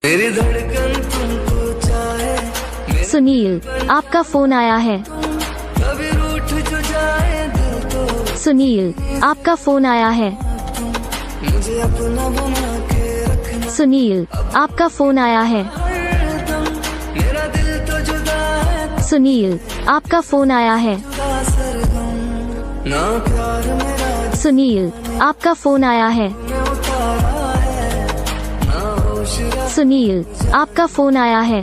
मेरी धड़कन तुमको चाहे। सुनील, आपका फोन आया है। कभी रूठ जो जाए दिल तो सुनील, आपका फोन आया है। मुझे अपना बना के रखना। सुनील, आपका फोन आया है। हरदम मेरा दिल तो जुदा है। सुनील, आपका फोन आया है। जुदा सरगम ना प्यार मेरा सुनील, आपका फोन आया है। में उतारा है ना होश। सुनील, आपका फोन आया है।